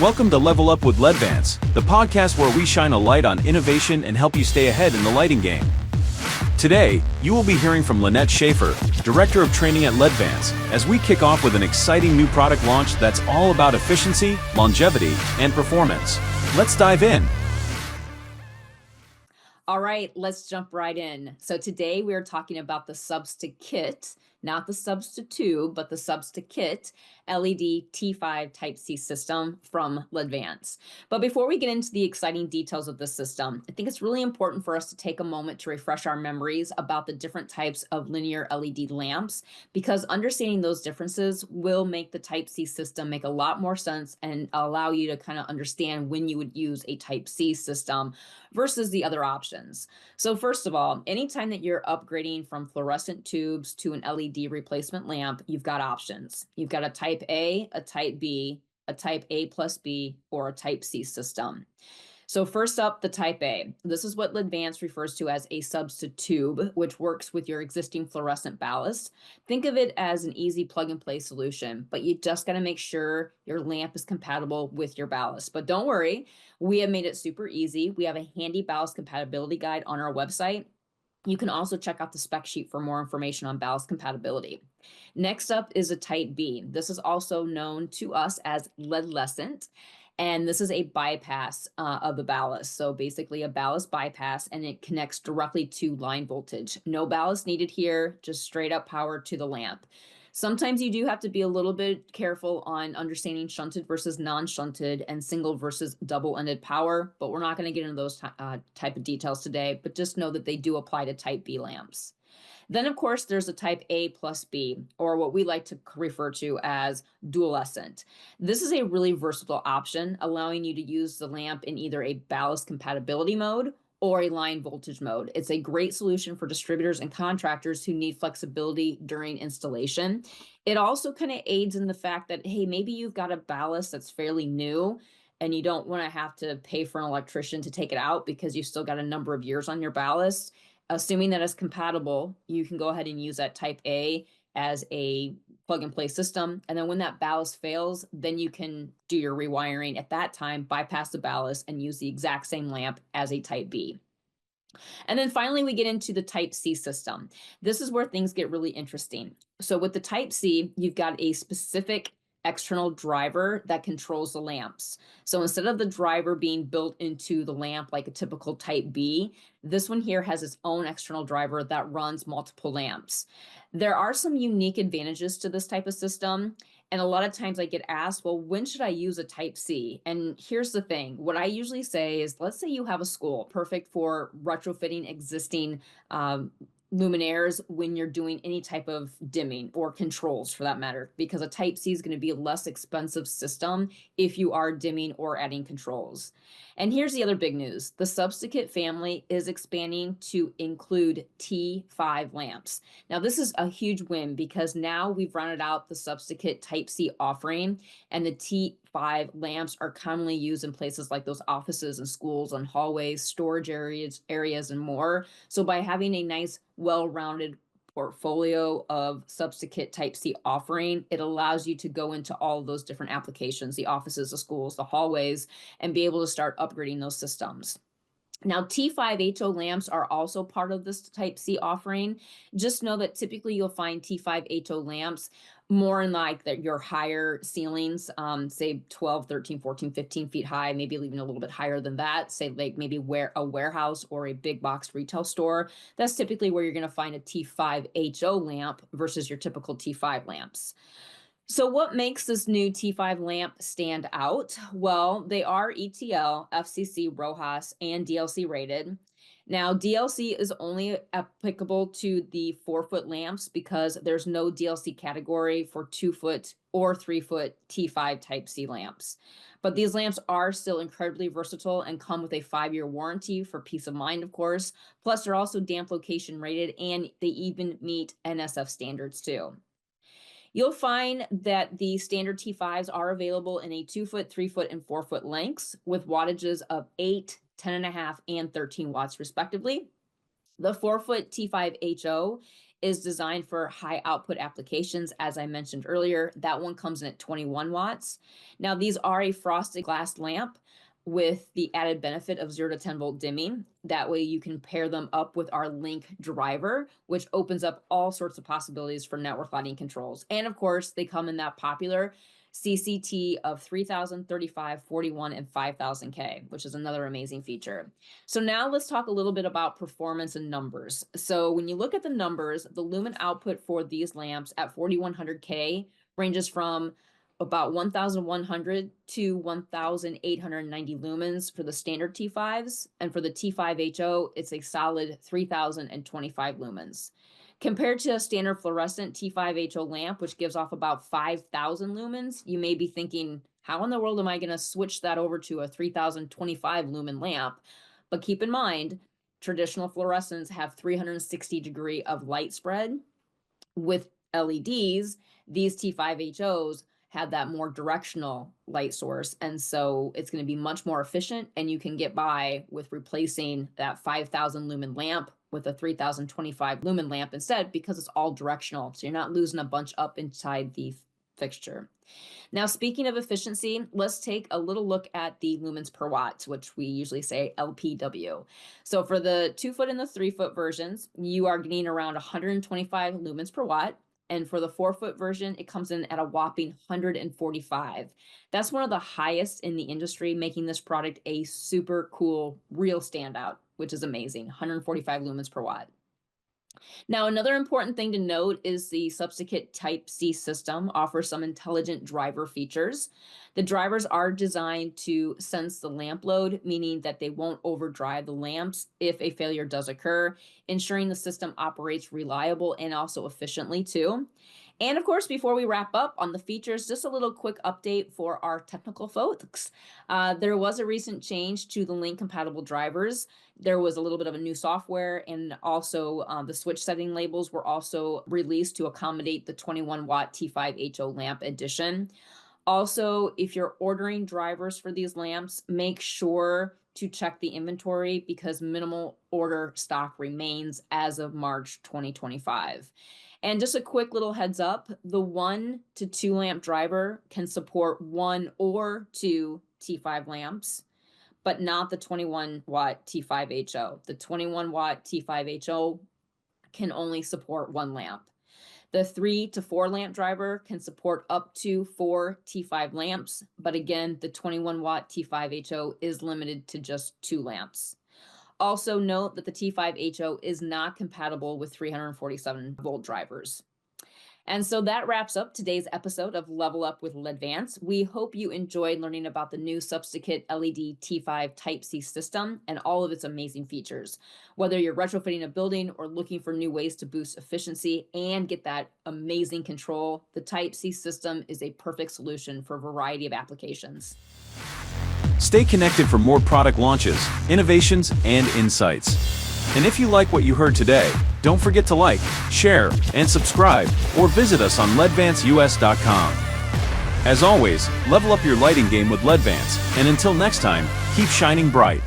Welcome to Level Up with LEDVANCE, the podcast where we shine a light on innovation and help you stay ahead in the lighting game. Today, you will be hearing from Lynette Schaefer, Director of Training at LEDVANCE, as we kick off with an exciting new product launch that's all about efficiency, longevity, and performance. Let's dive in. All right, let's jump right in. So today we are talking about the SubstiKIT, not the SubstiTube, but the SubstiKIT LED T5 Type-C system from LEDVANCE. But before we get into the exciting details of this system, I think it's really important for us to take a moment to refresh our memories about the different types of linear LED lamps, because understanding those differences will make the Type-C system make a lot more sense and allow you to kind of understand when you would use a Type-C system versus the other options. So first of all, anytime that you're upgrading from fluorescent tubes to an LED replacement lamp, you've got options. You've got a Type A, a Type B, a Type A plus B, or a Type C system. So first up, the Type A. This is what LEDVANCE refers to as a SubstiTube, which works with your existing fluorescent ballast. Think of it as an easy plug-and-play solution, but you just got to make sure your lamp is compatible with your ballast. But don't worry, we have made it super easy. We have a handy ballast compatibility guide on our website. You can also check out the spec sheet for more information on ballast compatibility. Next up is a Type B. This is also known to us as leadlescent. And this is a bypass of the ballast. So basically a ballast bypass, and it connects directly to line voltage. No ballast needed here, just straight up power to the lamp. Sometimes you do have to be a little bit careful on understanding shunted versus non-shunted and single versus double-ended power, but we're not going to get into those type of details today, but just know that they do apply to Type B lamps. Then, of course, there's a Type A plus B, or what we like to refer to as dualescent. This is a really versatile option, allowing you to use the lamp in either a ballast compatibility mode or a line voltage mode. It's a great solution for distributors and contractors who need flexibility during installation. It also kind of aids in the fact that, hey, maybe you've got a ballast that's fairly new and you don't want to have to pay for an electrician to take it out because you've still got a number of years on your ballast. Assuming that it's compatible, you can go ahead and use that Type A as a plug-and-play system. And then when that ballast fails, then you can do your rewiring at that time, bypass the ballast, and use the exact same lamp as a Type B. And then finally, we get into the Type C system. This is where things get really interesting. So with the Type C, you've got a specific external driver that controls the lamps. So instead of the driver being built into the lamp like a typical Type B, this one here has its own external driver that runs multiple lamps. There are some unique advantages to this type of system. And a lot of times I get asked, well, when should I use a Type C? And here's the thing. What I usually say is, let's say you have a school perfect for retrofitting existing luminaires when you're doing any type of dimming or controls for that matter, because a Type C is going to be a less expensive system if you are dimming or adding controls. And here's the other big news. The SubstiKIT family is expanding to include T5 lamps. Now, this is a huge win because now we've rounded out the SubstiKIT Type C offering, and the T5 lamps are commonly used in places like those offices and schools and hallways, storage areas, and more. So by having a nice, well-rounded portfolio of SubstiKIT Type C offering, it allows you to go into all of those different applications, the offices, the schools, the hallways, and be able to start upgrading those systems. Now, T5HO lamps are also part of this Type C offering. Just know that typically you'll find T5HO lamps more in like your higher ceilings, say 12, 13, 14, 15 feet high, maybe even a little bit higher than that, say like maybe a warehouse or a big box retail store. That's typically where you're going to find a T5HO lamp versus your typical T5 lamps. So what makes this new T5 lamp stand out? Well, they are ETL, FCC, RoHS, and DLC rated. Now, DLC is only applicable to the 4-foot lamps because there's no DLC category for 2-foot or 3-foot T5 Type C lamps. But these lamps are still incredibly versatile and come with a 5-year warranty for peace of mind, of course. Plus, they're also damp location rated, and they even meet NSF standards too. You'll find that the standard T5s are available in a 2-foot, 3-foot, and 4-foot lengths with wattages of 8, 10.5, and 13 watts respectively. The 4-foot T5HO is designed for high output applications. As I mentioned earlier, that one comes in at 21 watts. Now, these are a frosted glass lamp with the added benefit of 0 to 10 volt dimming. That way you can pair them up with our Link driver, which opens up all sorts of possibilities for network lighting controls. And of course, they come in that popular CCT of 3000, 35, 41, and 5000K, which is another amazing feature. So now let's talk a little bit about performance and numbers. So when you look at the numbers, the lumen output for these lamps at 4100K ranges from about 1,100 to 1,890 lumens for the standard T5s. And for the T5HO, it's a solid 3,025 lumens. Compared to a standard fluorescent T5HO lamp, which gives off about 5,000 lumens, you may be thinking, how in the world am I going to switch that over to a 3,025 lumen lamp? But keep in mind, traditional fluorescents have 360-degree of light spread. With LEDs, these T5HOs have that more directional light source. And so it's going to be much more efficient, and you can get by with replacing that 5,000 lumen lamp with a 3,025 lumen lamp instead, because it's all directional. So you're not losing a bunch up inside the fixture. Now, speaking of efficiency, let's take a little look at the lumens per watt, which we usually say LPW. So for the 2-foot and the 3-foot versions, you are getting around 125 lumens per watt. And for the 4-foot version, it comes in at a whopping 145. That's one of the highest in the industry, making this product a super cool, real standout, which is amazing, 145 lumens per watt. Now, another important thing to note is the SubstiKIT Type-C system offers some intelligent driver features. The drivers are designed to sense the lamp load, meaning that they won't overdrive the lamps if a failure does occur, ensuring the system operates reliable and also efficiently too. And of course, before we wrap up on the features, just a little quick update for our technical folks. There was a recent change to the Link compatible drivers. There was a little bit of a new software, and also the switch setting labels were also released to accommodate the 21 watt T5HO lamp edition. Also, if you're ordering drivers for these lamps, make sure to check the inventory, because minimal order stock remains as of March 2025. And just a quick little heads up, the 1 to 2 lamp driver can support 1 or 2 T5 lamps, but not the 21 watt T5HO. The 21 watt T5HO can only support 1 lamp. The 3 to 4 lamp driver can support up to 4 T5 lamps, but again, the 21 watt T5HO is limited to just 2 lamps. Also note that the T5HO is not compatible with 347 volt drivers. And so that wraps up today's episode of Level Up with LEDVANCE. We hope you enjoyed learning about the new SubstiKIT LED T5 Type-C system and all of its amazing features. Whether you're retrofitting a building or looking for new ways to boost efficiency and get that amazing control, the Type-C system is a perfect solution for a variety of applications. Stay connected for more product launches, innovations, and insights. And if you like what you heard today, don't forget to like, share, and subscribe, or visit us on LEDVANCEUS.com. As always, level up your lighting game with LEDVANCE, and until next time, keep shining bright.